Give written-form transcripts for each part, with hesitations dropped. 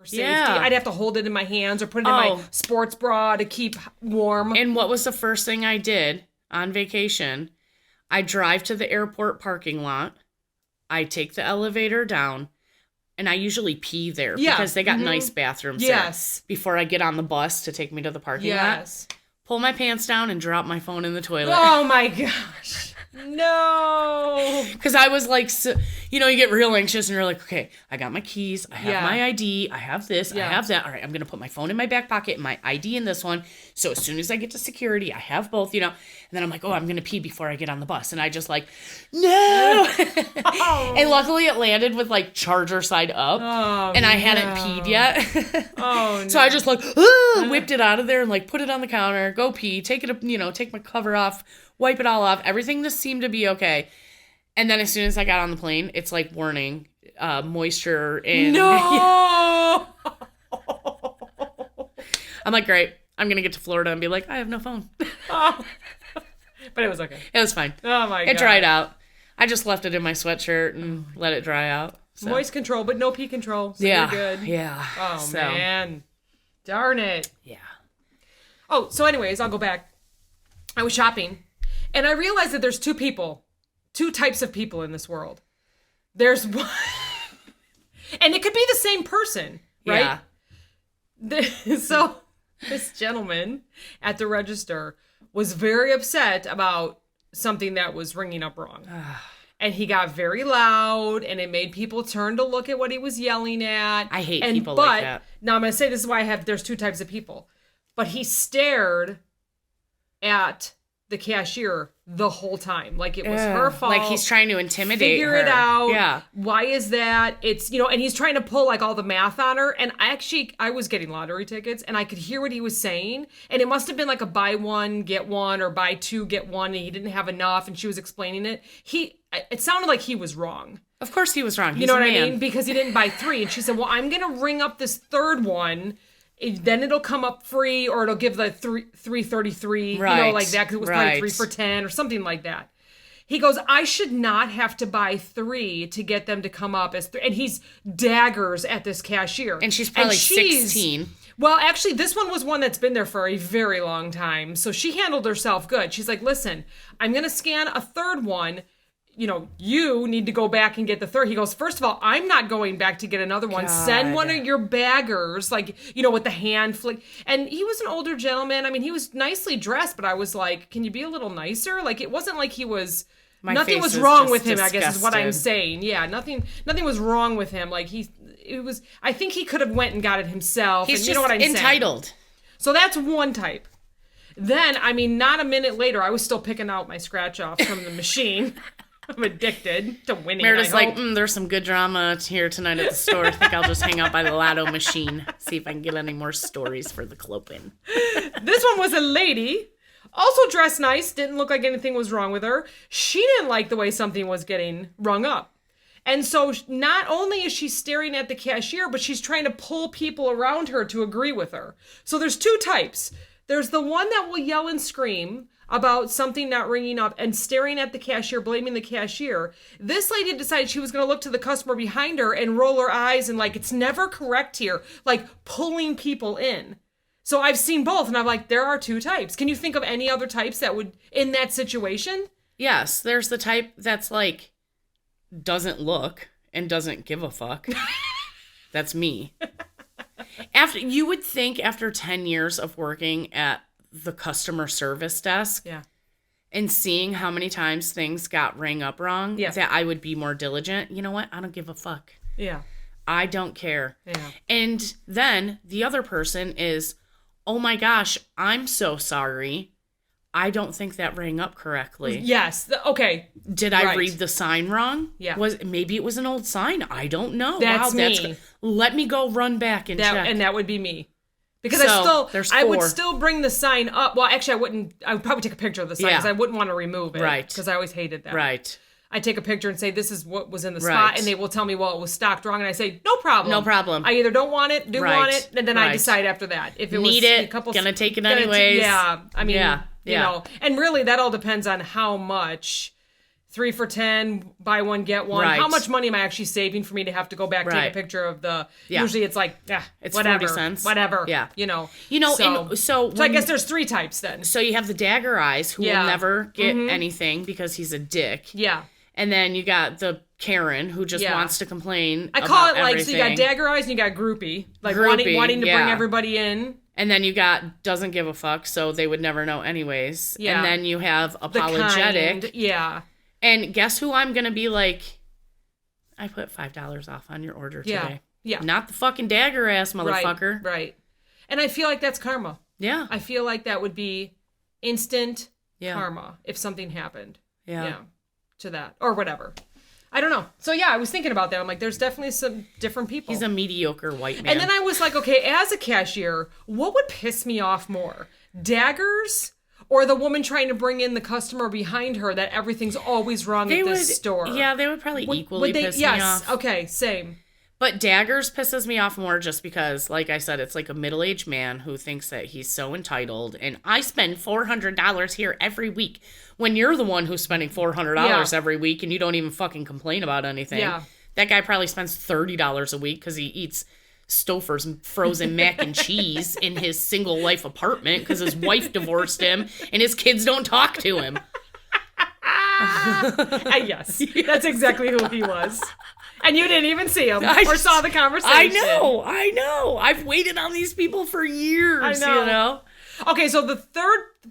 safety. Yeah. I'd have to hold it in my hands or put it in my sports bra to keep warm. And what was the first thing I did on vacation? I drive to the airport parking lot. I take the elevator down. And I usually pee there because they got nice bathrooms there. Before I get on the bus to take me to the parking lot. Pull my pants down and drop my phone in the toilet. Oh my gosh. No. Because I was like, so, you get real anxious and you're like, okay, I got my keys. I have my ID. I have this. I have that. All right, I'm going to put my phone in my back pocket and my ID in this one. So as soon as I get to security, I have both, And then I'm like, oh, I'm going to pee before I get on the bus. And I just like, no. And luckily it landed with like charger side up. And I hadn't peed yet. No. So I just like, whipped it out of there and like put it on the counter, go pee, take it, take my cover off, wipe it all off. Everything just seemed to be okay. And then as soon as I got on the plane, it's like warning, moisture and... No! I'm like, great. I'm going to get to Florida and be like, I have no phone. But it was okay. It was fine. Oh my God. It dried out. I just left it in my sweatshirt and let it dry out. So. Moist control, but no pee control. So you're good. Yeah. Oh, man. Darn it. Yeah. Oh, so anyways, I'll go back. I was shopping. And I realized that there's two types of people in this world. There's one, and it could be the same person, right? Yeah. So this gentleman at the register was very upset about something that was ringing up wrong. And he got very loud, and it made people turn to look at what he was yelling at. I hate people like that. Now I'm going to say this is why there's two types of people. But he stared at the cashier the whole time. Like it was her fault. Like he's trying to intimidate Figure her. it out. Yeah. Why is that? It's, and he's trying to pull like all the math on her. And I was getting lottery tickets and I could hear what he was saying. And it must have been like a buy one, get one, or buy two, get one. And he didn't have enough. And she was explaining it. It sounded like he was wrong. Of course he was wrong. He's you know what I mean? Because he didn't buy three. And she said, well, I'm going to ring up this third one. Then it'll come up free, or it'll give the $3.33, like that, because it was probably 3 for $10 or something like that. He goes, I should not have to buy 3 to get them to come up as 3. And he's daggers at this cashier. And she's probably 16. Well, actually, this one was one that's been there for a very long time. So she handled herself good. She's like, listen, I'm going to scan a third one. You need to go back and get the third. He goes, first of all, I'm not going back to get another one. God. Send one of your baggers, with the hand flick. And he was an older gentleman. I mean, he was nicely dressed, but I was like, can you be a little nicer? Like, it wasn't like he was... nothing was wrong with him, disgusted. I guess is what I'm saying. Yeah, nothing was wrong with him. Like, I think he could have went and got it himself. He's and just know what I'm entitled. Saying. So that's one type. Then, not a minute later, I was still picking out my scratch-offs from the machine. I'm addicted to winning. Meredith's like, there's some good drama here tonight at the store. I think I'll just hang out by the lotto machine, see if I can get any more stories for the clopen. This one was a lady, also dressed nice, didn't look like anything was wrong with her. She didn't like the way something was getting rung up. And so not only is she staring at the cashier, but she's trying to pull people around her to agree with her. So there's two types. There's the one that will yell and scream about something not ringing up and staring at the cashier, blaming the cashier. This lady decided she was going to look to the customer behind her and roll her eyes and it's never correct here, pulling people in. So I've seen both, and I'm like, there are two types. Can you think of any other types that would, in that situation? Yes, there's the type that's doesn't look and doesn't give a fuck. That's me. You would think after 10 years of working at the customer service desk and seeing how many times things got rang up wrong, that I would be more diligent. You know what? I don't give a fuck. Yeah. I don't care. Yeah. And then the other person is, oh my gosh, I'm so sorry. I don't think that rang up correctly. Yes. Okay. Did I read the sign wrong? Yeah. Maybe it was an old sign. I don't know. That's me. Let me go run back and check. And that would be me. Because there's I would still bring the sign up. Well, actually, I would probably take a picture of the sign because I wouldn't want to remove it. Right. Because I always hated that. Right. I take a picture and say, this is what was in the spot. And they will tell me, well, it was stocked wrong. And I say, no problem. No problem. I either don't want it, want it, and then I decide after that. If it need was it, gonna take it anyways. Yeah. I mean, you know. And really, that all depends on how much 3 for $10, buy one, get one. Right. How much money am I actually saving for me to have to go back, take a picture of the, usually it's like, it's whatever, 40 cents. whatever. Yeah. So I guess there's 3 types then. So you have the dagger eyes who will never get anything because he's a dick. Yeah. And then you got the Karen who just wants to complain. I call it everything. so you got dagger eyes and you got groupie. Like Groupie, wanting to bring everybody in. And then you got doesn't give a fuck, so they would never know anyways. Yeah. And then you have apologetic. The kind, yeah. And guess who I'm going to be like, I put $5 off on your order today. Yeah. Not the fucking dagger ass motherfucker. Right. And I feel like that's karma. Yeah. I feel like that would be instant karma if something happened. Yeah. To that. Or whatever. I don't know. So I was thinking about that. I'm like, there's definitely some different people. He's a mediocre white man. And then I was like, okay, as a cashier, what would piss me off more? Daggers? Or the woman trying to bring in the customer behind her that everything's always wrong at this store? Yeah, they would probably equally piss me off. Yes, okay, same. But daggers pisses me off more just because, like I said, it's like a middle-aged man who thinks that he's so entitled. And I spend $400 here every week when you're the one who's spending $400 every week and you don't even fucking complain about anything. Yeah. That guy probably spends $30 a week because he eats Stouffer's frozen mac and cheese in his single life apartment because his wife divorced him and his kids don't talk to him. Yes, that's exactly who he was. And you didn't even see him or saw the conversation. I know. I've waited on these people for years, I know. You know? Okay, so the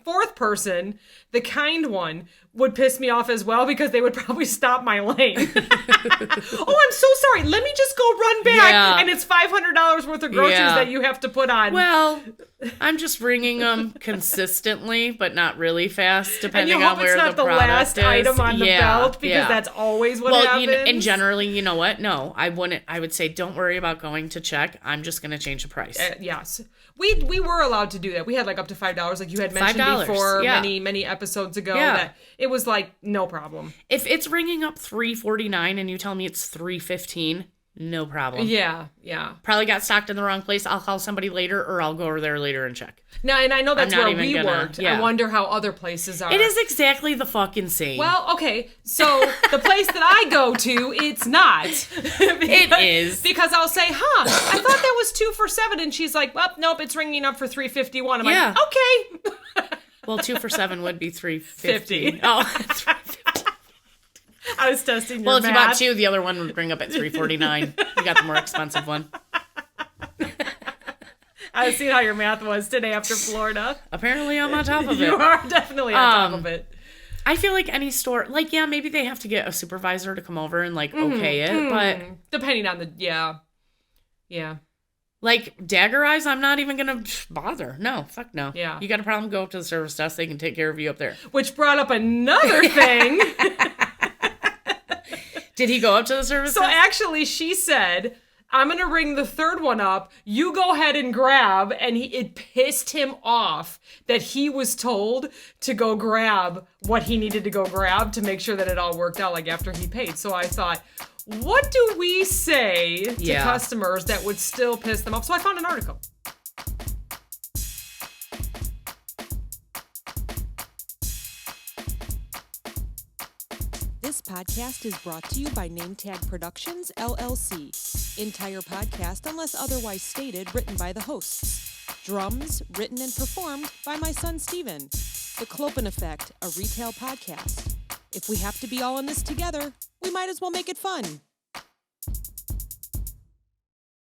fourth person, the kind one, would piss me off as well because they would probably stop my lane. Oh, I'm so sorry. Let me just go run back. And it's $500 worth of groceries that you have to put on. Well, I'm just ringing them consistently, but not really fast, depending on where the product is. And you hope it's not the last item on the belt because that's always what happens. And generally, you know what? No, I wouldn't. I would say, don't worry about going to check. I'm just going to change the price. Yes. We were allowed to do that. We had like up to $5, like you had mentioned before many episodes ago. That it was like no problem. If it's ringing up $3.49 and you tell me it's $3.15, no problem. Yeah. Probably got stocked in the wrong place. I'll call somebody later, or I'll go over there later and check. Now, and I know that's where we worked. I wonder how other places are. It is exactly the fucking same. Well, okay, so the place that I go to, it's not. It is. Because I'll say, I thought that was 2 for $7, and she's like, well, nope, it's ringing up for $3.51. I'm like, okay. Well, 2 for $7 would be $3.50. Oh, $3.50. I was testing your math. Well, if you bought 2, the other one would bring up at $3.49. You got the more expensive one. I was seeing how your math was today after Florida. Apparently I'm on top of it. You are definitely on top of it. I feel like any store, like, maybe they have to get a supervisor to come over and, like, okay it, but... Depending on the, Yeah. Like, dagger eyes, I'm not even going to bother. No, fuck no. Yeah. You got a problem, go up to the service desk. They can take care of you up there. Which brought up another thing. Did he go up to the service desk? So actually, she said... I'm going to ring the third one up. You go ahead and grab. And it pissed him off that he was told to go grab what he needed to go grab to make sure that it all worked out, like after he paid. So I thought, what do we say to customers that would still piss them off? So I found an article. This podcast is brought to you by NameTag Productions, LLC. Entire podcast, unless otherwise stated, written by the hosts. Drums, written and performed by my son, Steven. The Clopen Effect, a retail podcast. If we have to be all in this together, we might as well make it fun.